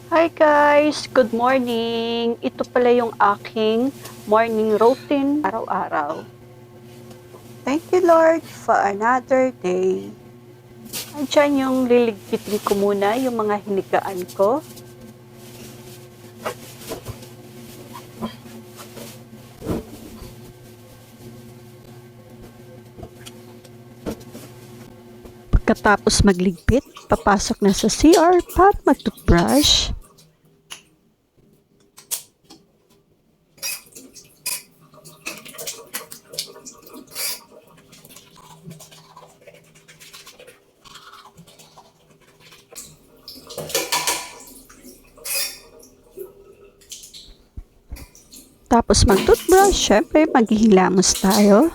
Hi guys! Good morning! Ito pala yung aking morning routine araw-araw. Thank you Lord for another day. Andiyan yung liligpitin ko muna yung mga hinigaan ko. Pagkatapos magligpit, papasok na sa CR para mag-toothbrush. Tapos mag-toothbrush, syempre maghihilamos tayo.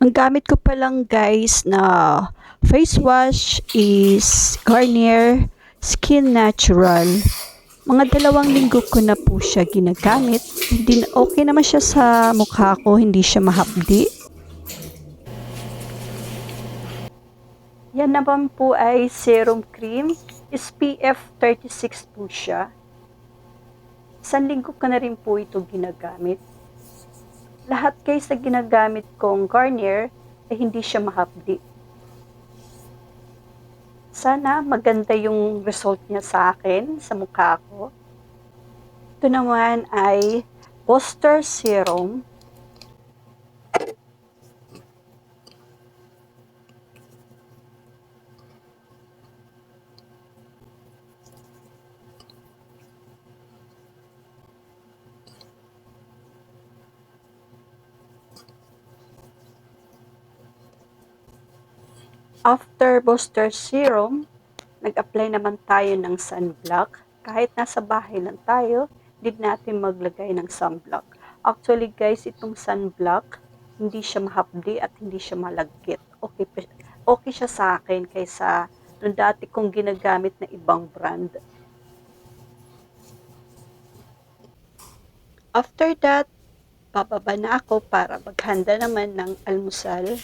Ang gamit ko pa lang guys na face wash is Garnier Skin Natural. Mga 2 linggo ko na po siya ginagamit. Okay naman siya sa mukha ko, hindi siya mahapdi. Yan naman po ay serum cream. SPF 36 po siya. 1 linggo ko na rin po ito ginagamit. Lahat guys na ginagamit kong Garnier ay hindi siya mahapdi. Sana maganda yung result niya sa akin, sa mukha ko. Ito naman ay Booster Serum. After Booster Serum, nag-apply naman tayo ng sunblock. Kahit nasa bahay lang tayo, need natin maglagay ng sunblock. Actually guys, itong sunblock, hindi siya mahapdi at hindi siya malagkit. Okay siya sa akin kaysa nung dati kong ginagamit na ibang brand. After that, bababa na ako para maghanda naman ng almusal.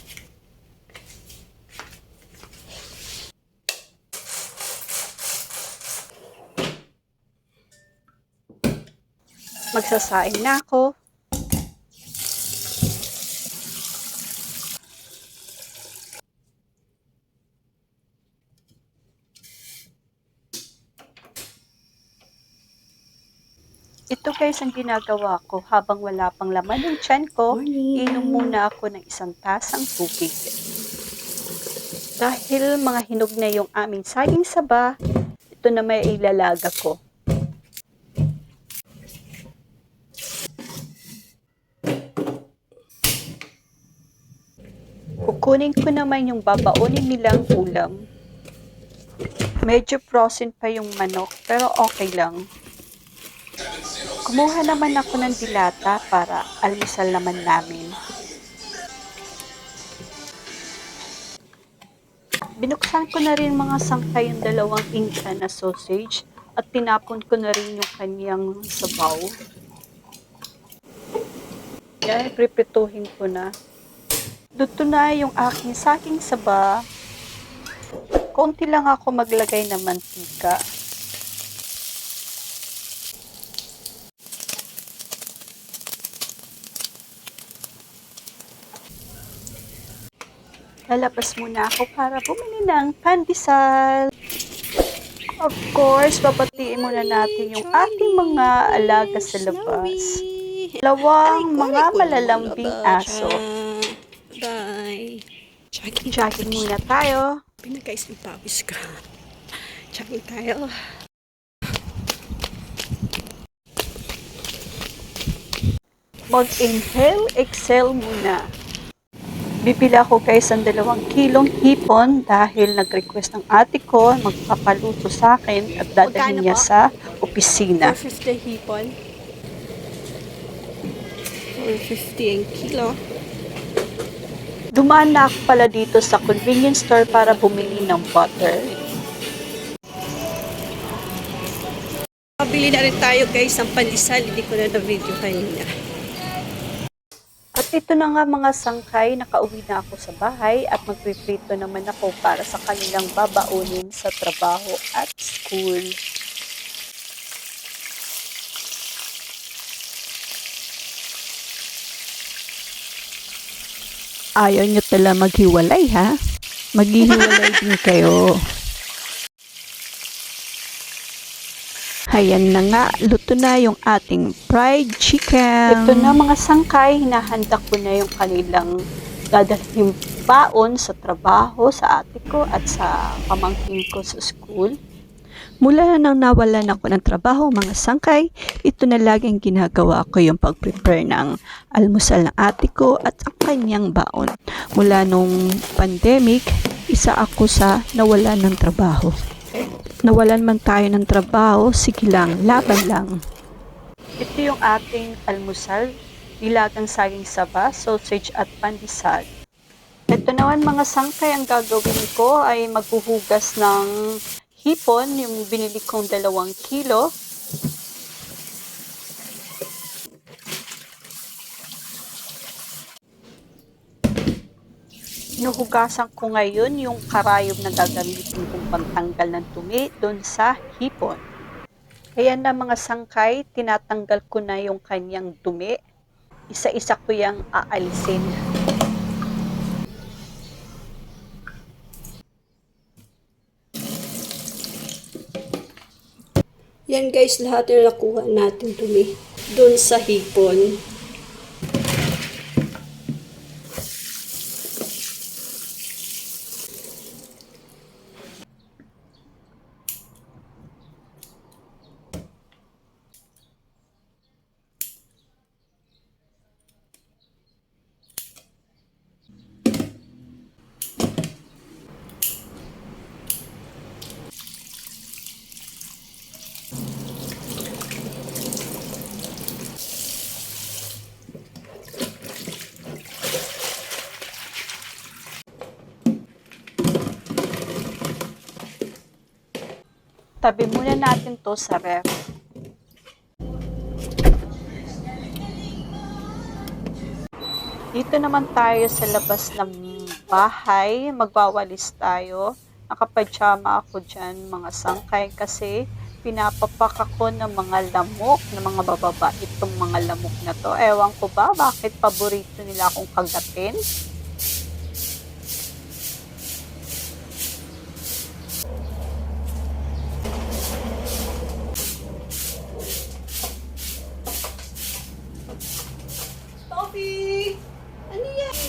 Magsasaing na ako. Ito guys ang ginagawa ko habang wala pang laman yung tiyan ko, inom muna ako ng 1 tasang tubig. Dahil mga hinog na yung aming saging saba, ito na may ilalaga ko. Kukunin ko naman yung babaunin nilang ulam. Medyo frozen pa yung manok pero okay lang. Kumuha naman ako ng dilata para almusal naman namin. Binuksan ko na rin mga sangkay yung 2 incha na sausage at tinapon ko na rin yung kanyang sabaw. Yan, pripituhin ko na. Luto na yung aking saging saba. Konti lang ako maglagay ng mantika. Lalabas muna ako para bumili ng pandesal. Of course, papatiin muna natin yung ating mga alaga sa labas. 2 mga malalambing aso. Bye. Jogging muna tayo. Pinagkais ng pawis ka. Jogging tayo. Mag-inhale, exhale muna. Bibili ako guys ng 2 kilong hipon dahil nag-request ng ate ko magpapaluto sa akin at dadalhin niya sa opisina. 450 hipon. 450 ang kilo. Dumaan na ako pala dito sa convenience store para bumili ng butter. Pabili na rin tayo guys ng pandesal. Hindi ko na na-video kanina. At At ito na nga mga sangkay, nakauwi na ako sa bahay at magpiprito naman ako para sa kanilang babaunin sa trabaho at school. Ayaw nyo tala maghiwalay ha? Maghihiwalay din kayo. Ayan na nga, luto na yung ating fried chicken. Ito na mga sangkay, hinahanda ko na yung kanilang dadalhin baon sa trabaho, sa ate ko at sa pamangkin ko sa school. Mula nang nawalan ako ng trabaho mga sangkay, ito na laging ginagawa ko yung pag-prepare ng almusal ng ate ko at ang kanyang baon. Mula nung pandemic, isa ako sa nawalan ng trabaho. Nawalan man tayo ng trabaho, sige lang, laban lang. Ito yung ating almusal, nilagang saging saba, sausage at pandesal. Ito naman mga sangkay, ang gagawin ko ay maghuhugas ng hipon, yung binili kong 2 kilo. Hinuhugasan ko ngayon yung karayom na gagamitin kong pantanggal ng dumi doon sa hipon. Ayan na mga sangkay, tinatanggal ko na yung kanyang dumi. Isa-isa ko yung aalisin. Yan guys, lahat yung nakuha natin dumi doon sa hipon. Tabi muna natin to sa ref. Dito naman tayo sa labas ng bahay, magwawalis tayo. Nakapajama ako dyan mga sangkay kasi pinapapak ako ng mga lamok, ng mga bababa itong mga lamok na to. Ewan ko ba bakit paborito nila akong kagatin? Poppy! Ano yan?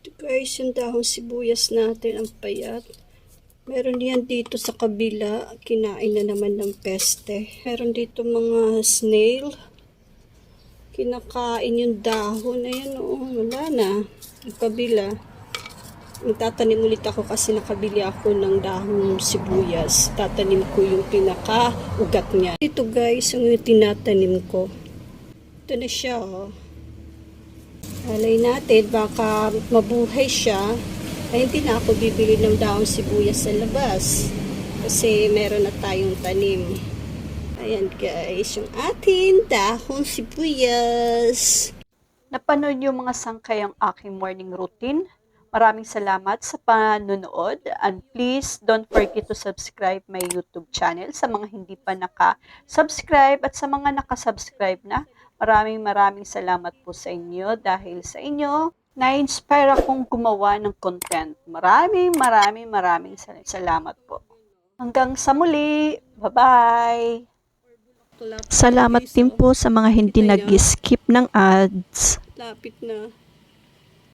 Ito guys, yung dahon sibuyas natin, ang payat. Meron yan dito sa kabila, kinain na naman ng peste. Meron dito mga snail. Kinakain yung dahon. Ayan o, wala na. Ang kabila. Magtatanim ulit ako kasi nakabili ako ng dahon sibuyas. Tatanim ko yung pinaka-ugat niya. Ito guys, ang yung tinatanim ko. Ito na siya oh. Alay natin, baka mabuhay siya. Ay hindi na ako bibili ng dahon sibuyas sa labas. Kasi meron na tayong tanim. Ayan guys, yung ating dahon sibuyas. Napanood yung mga sangkay ang aking morning routine. Maraming salamat sa panonood and please don't forget to subscribe my YouTube channel sa mga hindi pa naka-subscribe at sa mga naka-subscribe na. Maraming salamat po sa inyo dahil sa inyo na-inspire akong gumawa ng content. Maraming salamat po. Hanggang sa muli. Bye-bye! Lapit Salamat din po sa mga hindi nag-skip ng ads. Lapit na.